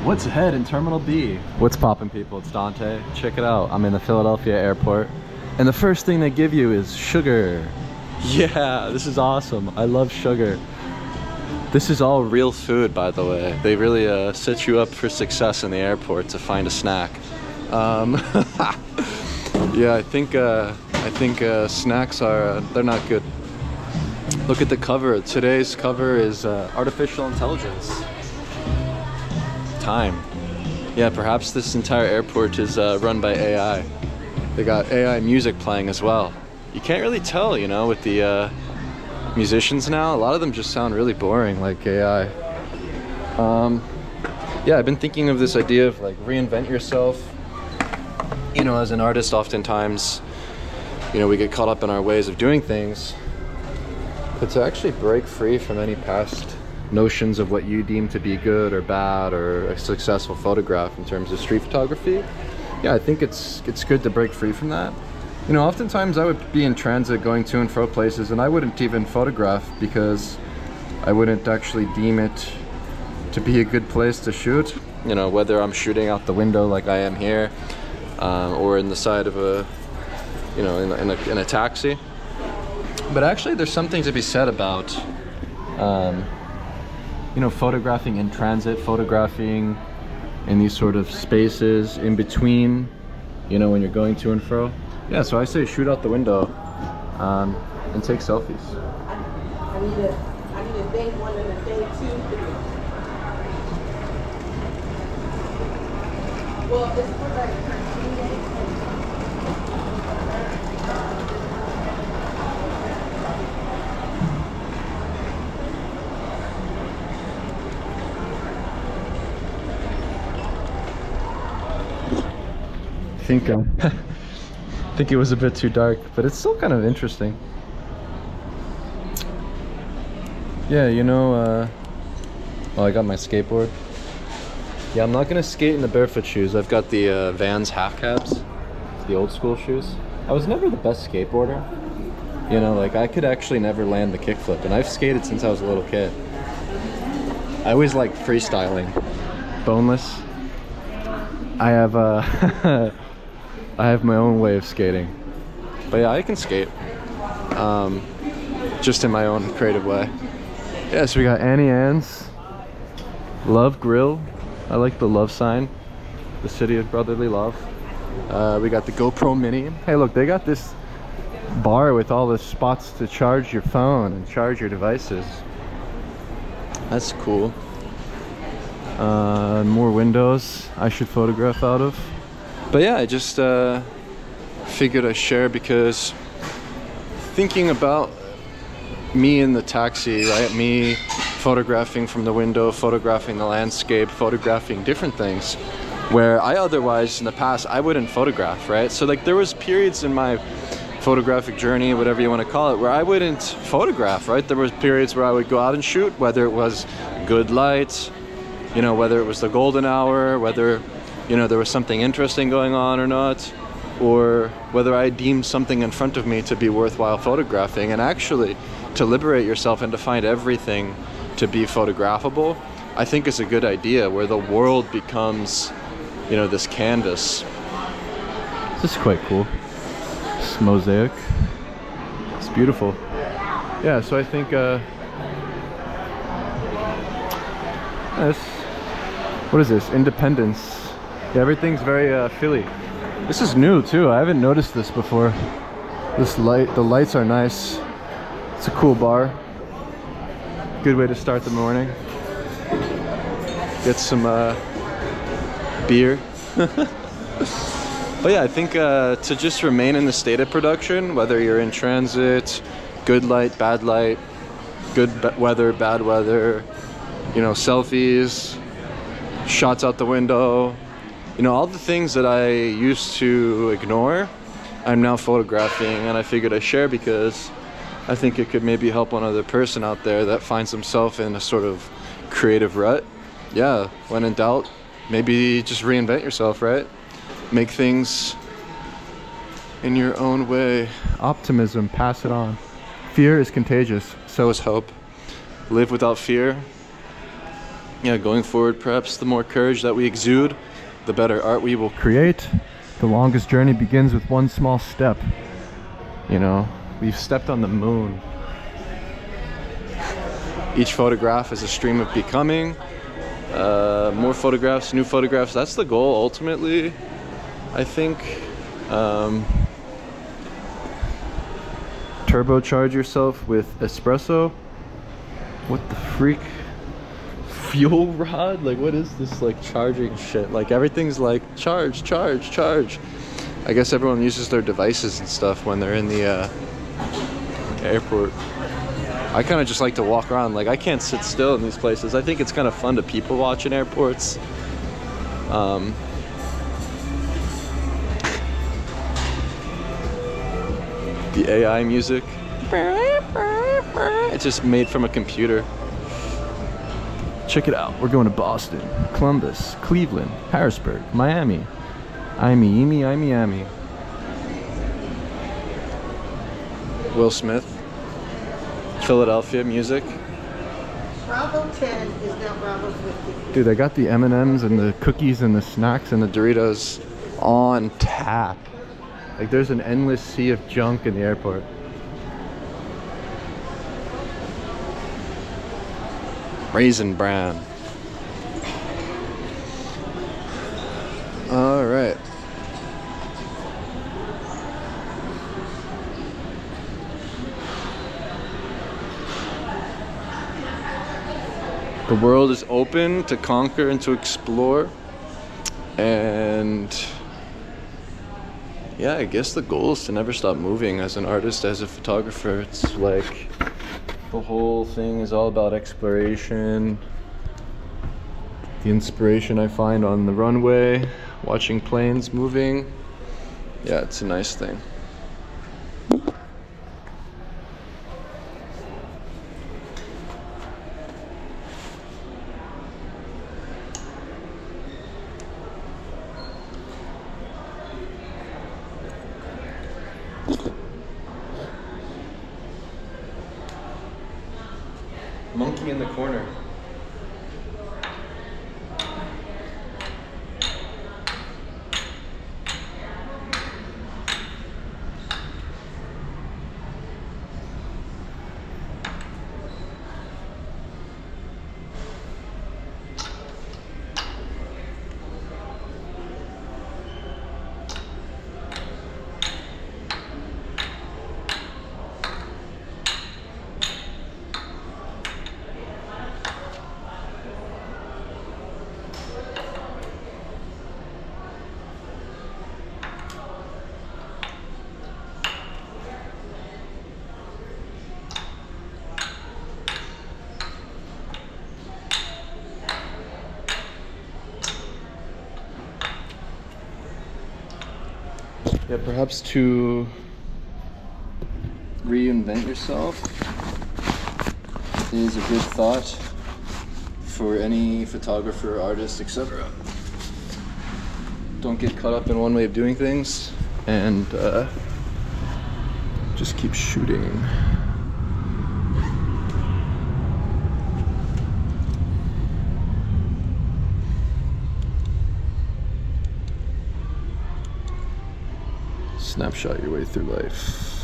What's ahead in Terminal B? What's poppin', people? It's Dante. Check it out. I'm in the Philadelphia airport. And the first thing they give you is sugar. Yeah, this is awesome. I love sugar. This is all real food, by the way. They really set you up for success in the airport to find a snack. Yeah, I think snacks are, they're not good. Look at the cover. Today's cover is artificial intelligence. Time. Yeah, perhaps this entire airport is run by AI. They got AI music playing as well. You can't really tell, you know, with the musicians now. A lot of them just sound really boring, like AI. Yeah, I've been thinking of this idea of like reinvent yourself. You know, as an artist, oftentimes, you know, we get caught up in our ways of doing things. But to actually break free from any past notions of what you deem to be good or bad or a successful photograph in terms of street photography, yeah, I think it's good to break free from that. You know, oftentimes I would be in transit going to and fro places and I wouldn't even photograph because I wouldn't actually deem it to be a good place to shoot. You know, whether I'm shooting out the window like I am here, or in the side of a, you know, in a taxi. But actually there's something to be said about you know, photographing in transit, photographing in these sort of spaces in between, you know, when you're going to and fro. Yeah, so I say shoot out the window and take selfies. I need a day one and a day two. Well, it's for like 13 days. I think it was a bit too dark, but it's still kind of interesting. Yeah, you know, well, I got my skateboard. Yeah, I'm not gonna skate in the barefoot shoes. I've got the Vans half cabs, the old school shoes. I was never the best skateboarder. You know, like I could actually never land the kickflip, and I've skated since I was a little kid. I always liked freestyling. Boneless. I have I have my own way of skating, but yeah, I can skate, just in my own creative way. Yeah, so we got Annie Ann's Love Grill. I like the love sign, the city of brotherly love. We got the GoPro Mini. Hey, look, they got this bar with all the spots to charge your phone and charge your devices. That's cool. More windows I should photograph out of. But yeah, I just figured I'd share because thinking about me in the taxi, right? Me photographing from the window, photographing the landscape, photographing different things where I otherwise in the past I wouldn't photograph, right? So like there was periods in my photographic journey, whatever you want to call it, where I wouldn't photograph, right? There was periods where I would go out and shoot, whether it was good light, you know, whether it was the golden hour, whether, you know, there was something interesting going on or not, or whether I deemed something in front of me to be worthwhile photographing. And actually, to liberate yourself and to find everything to be photographable, I think is a good idea, where the world becomes, you know, this canvas. This is quite cool. This mosaic. It's beautiful. Yeah, so I think what is this? Independence. Yeah, everything's very Philly. This is new too. I haven't noticed this before. This light, the lights are nice. It's a cool bar. Good way to start the morning. Get some beer. But yeah, I think to just remain in the state of production, whether you're in transit, good light, bad light, good weather, bad weather, you know, selfies, shots out the window, you know, all the things that I used to ignore, I'm now photographing, and I figured I'd share because I think it could maybe help one other person out there that finds himself in a sort of creative rut. Yeah, when in doubt, maybe just reinvent yourself, right? Make things in your own way. Optimism, pass it on. Fear is contagious, so is hope. Live without fear. yeah, going forward, perhaps the more courage that we exude, the better art we will create. The longest journey begins with one small step. You know, we've stepped on the moon. Each photograph is a stream of becoming. More photographs, new photographs. That's the goal ultimately, I think. Turbocharge yourself with espresso. What the freak? Fuel rod? Like, what is this, like, charging shit? Like, everything's like charge, charge, charge. I guess everyone uses their devices and stuff when they're in the airport. I kind of just like to walk around. Like, I can't sit still in these places. I think it's kind of fun to people watch in airports. The AI music. It's just made from a computer. Check it out. We're going to Boston, Columbus, Cleveland, Harrisburg, Miami. Miami. Will Smith. Philadelphia music. Bravo 10 is now Bravo 50. Dude, I got the M&Ms and the cookies and the snacks and the Doritos on tap. Like, there's an endless sea of junk in the airport. Raisin Bran. All right. The world is open to conquer and to explore. And yeah, I guess the goal is to never stop moving as an artist, as a photographer. It's like the whole thing is all about exploration. The inspiration I find on the runway, watching planes moving. Yeah, it's a nice thing. Monkey in the corner. Yeah, perhaps to reinvent yourself is a good thought for any photographer, artist, etc. Don't get caught up in one way of doing things, and just keep shooting. Snapshot your way through life.